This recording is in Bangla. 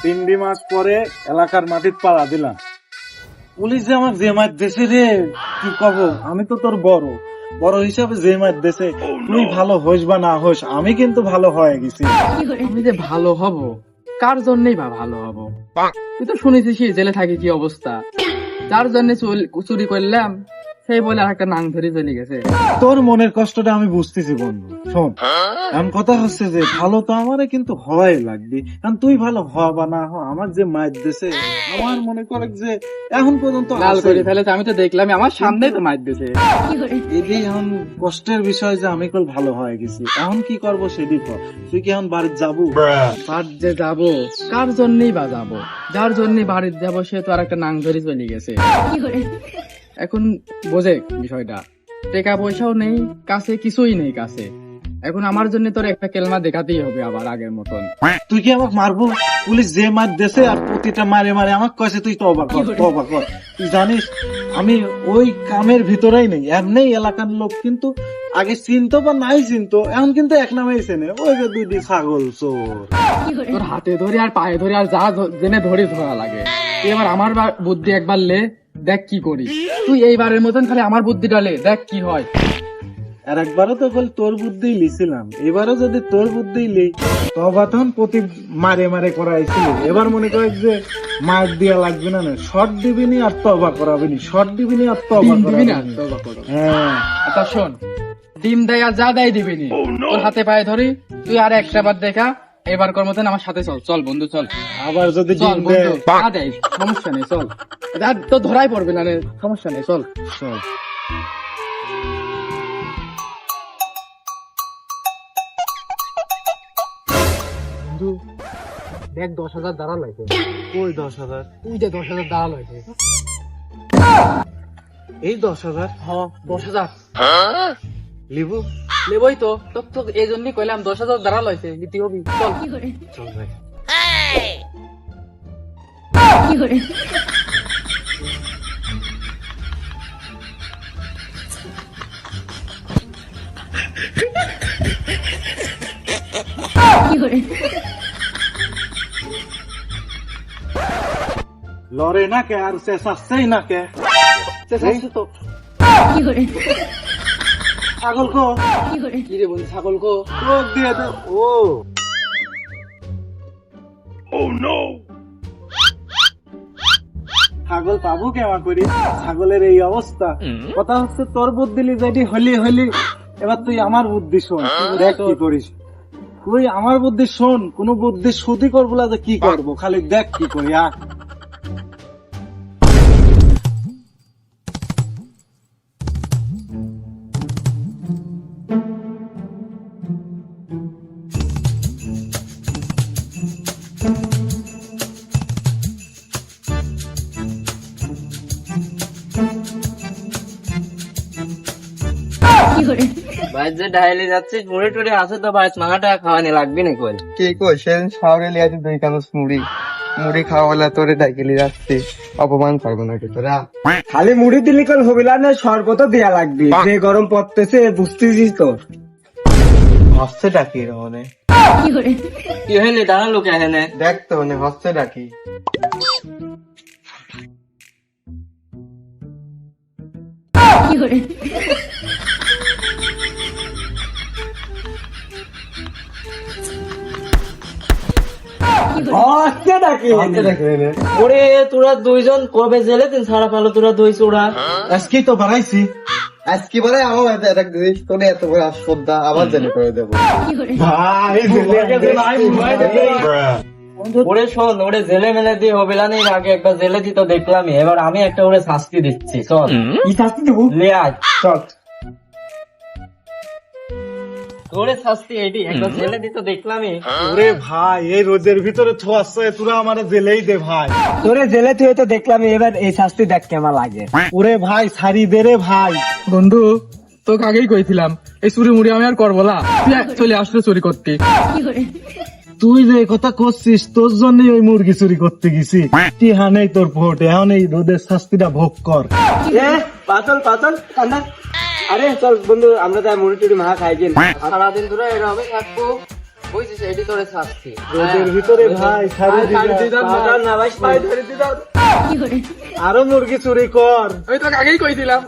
তিনটি মাস পরে এলাকার মাটির পাড়া দিলাম। পুলিশ যে আমার যে মার দেশে রে, কি কব, আমি তো তোর বড় বড় হিসাবে যে মার দেশে, তুই ভালো হোস বা না হোস, আমি কিন্তু ভালো হয়ে গেছি। আমি যে ভালো হব কার জন্যই বা ভালো হব? তুই তো শুনেছিস জেলে থাকি কি অবস্থা, যার জন্য চুরি করলাম সেই বলে আর একটা নাং ধরে চলে গেছে। তোর মনের কষ্টটা আমি বুঝতেছি বন্ধু। শোন, এমন কথা হচ্ছে যে ভালো তো আমারে কিন্তু হওয়াই লাগবে, কারণ তুই ভালো হ বা না হ, আমার যে মায়ের দেশে আমার মনে করে যে এখন পর্যন্ত লাল আছে। করে ফেলেছে, আমি তো দেখলাম আমার সামনেই তো মার দিয়েছে। এটাই এখন কষ্টের বিষয় যে আমি কল ভালো হয়ে গেছি, এখন কি করবো সেটি কর। তুই কি এখন বাড়িতে যাবো? বাড়ি যে যাবো, কার জন্যই বা যাবো? যার জন্য বাড়িতে যাবো সে তো আর একটা নাং ধরে চলে গেছে। এখন বোঝে বিষয়টা, টাকা পয়সাও নেই কাছে, কিছুই নেই কাছে। এখন আমার জন্য তোর একটা কেলমা দেখাতেই হবে আবার আগের মতন। তুই কি আমাকে মারবো? পুলিশ যে মার দেশে আর প্রতিটা মারে মারে আমাকে কয়েছে তুই তওবা কর তওবা কর। তুই জানিস আমি ওই কামের ভিতরেই নেই, এমনি এলাকার লোক কিন্তু আগে চিনতো বা নাই চিনতো, এখন কিন্তু এক নামেই চেনে, ওই যে দুইটি ছাগল চোর। তোর হাতে ধরে আর পায়ে ধরে আর যা জেনে ধরে ধরা লাগে। তুই এবার আমার বুদ্ধি একবার লে, দেখ কি করি। তুই এইবারের মতন খালি আমার বুদ্ধিটা লে, দেখ কি হয়। আর একবারও তো বল তোর বুদ্ধিই লিছিলাম, এবারও যদি তোর বুদ্ধিই লিই, তবা তখন প্রতি মারে মারে করাইছিল। এবার মনে করে যে মার দিয়া লাগবে না, শর্ট দিবিনি আর তবা করাবিনি, শর্ট দিবিনি আর তবা দিবি না করাবিনি। তওবা করো। হ্যাঁ, আচ্ছা শোন, ডিম দেয় আর যা দেয় দিবি নি, তোর হাতে পায়ে ধরি। তুই আর একটা বার দেখা, এবার কর মতন আমার সাথে চল। চল বন্ধু চল, আবার যদি চল ডিম বন্ধু। দেয়, না দেয় সমস্যা নেই, চল। আর তো ধরাই পড়বে না রে, সমস্যা নেই, চল। চল। বন্ধু দেখ 10,000 দাঁড়া লাগবে। ওই 10,000, তুই যে 10,000 দাঁড়া লাগবে। এই 10,000 হ্যাঁ 10,000 লিবু। লেবই তো, তোর তো এই জন্যই কইলাম 10,000 দাঁড়া লইছে, নিতে হবি। চল চল ভাই। লড়ে না কে আর চেঁচাচ্ছেই না কে? চেঁচাচ্ছে তো। ছাগল কো? কি রে বন্ধু, ছাগল কো? চোখ দিয়ে দে। ও ছাগল পাবো কেমন করি? ছাগলের এই অবস্থা। কথা হচ্ছে তোর বুদ্ধি যেটি হলি হলি, এবার তুই আমার বুদ্ধি শোন, দেখ কি করিস। তুই আমার বুদ্ধি শোন, কোন বুদ্ধি সুদি করবো না যে কি করবো, খালি দেখ কি করি। ভাই যে ডাইলে যাচ্ছিস মুড়ি টুড়ি আছে তো ভাই, মাঙাটা খাওয়ানি লাগবে না কই? কি কই সেদিন শহরে লিয়ে আছে 2 চামচ মুড়ি মুড়ি খাওয়ালে তোরে ডাইকেলি যাচ্ছে, অপমান করবো নাকি তোরা? খালি মুড়ি দিলি কল হবিলা না, শরবত দেয়া লাগবে, যে গরম পড়তেছে বুঝতেছিস তো। হচ্ছে ডাকি রহনে, কি হইলি দাঁড়ালো কে এখানে? দেখ তো মানে হচ্ছে ডাকি। হচ্ছে নাকি? হচ্ছে ডাকি রে। ওরে তোরা দুইজন কবে জেলে দিন ছাড়া পালো তোরা দুই চোরা? আজকেই তো বাড়াইছি। আজকে বলে আমার একটা জিনিস তোরে এত বড় শ্রদ্ধা আবার জেনে করে দেবো। ভাই ওরে শোন, ওরে জেলে মেলে দিয়ে হবে না, এর আগে একবার জেলে দিত দেখলামই, এবার আমি একটা ওরে শাস্তি দিচ্ছি। চল কি শাস্তি দেবো? লে আয়, চল। ওরে শাস্তি এটি একবার জেলে দিত দেখলামই। ওরে ভাই, এই রোদের ভিতরে থোয়াচ্ছে, তোরা আমার জেলেই দে ভাই। তোরে জেলে তুই তো দেখলাম, এবার এই শাস্তি দেখ কেমন লাগে। ওরে ভাই ছাড়ি দে রে ভাই। বন্ধু তোকে আগেই কইছিলাম এই চুরি মুড়ি আমি আর করবো না, তুই চলে আসলে চুরি করতে। তুই যে এই কথা করছিস তোর জন্যই ওই মুরগি চুরি করতে গেছি। টিহা নেই তোর ভোট, এখন এই রোদের শাস্তিটা ভোগ কর। পাতল কান্দা। আরে চল বন্ধু আমরা তাই মুড়ি টুড়ি মাখা খাই গেন। সারাদিন ধরে এরকম থাকবো, বুঝছিস, এটি তোরে শাস্তি। রোদের ভিতরে ভাই ছাড়ি দিবি না ভাই পায়ে ধরে দিদাও। আরো মুরগি চুরি কর। আমি তোকে আগেই কইছিলাম।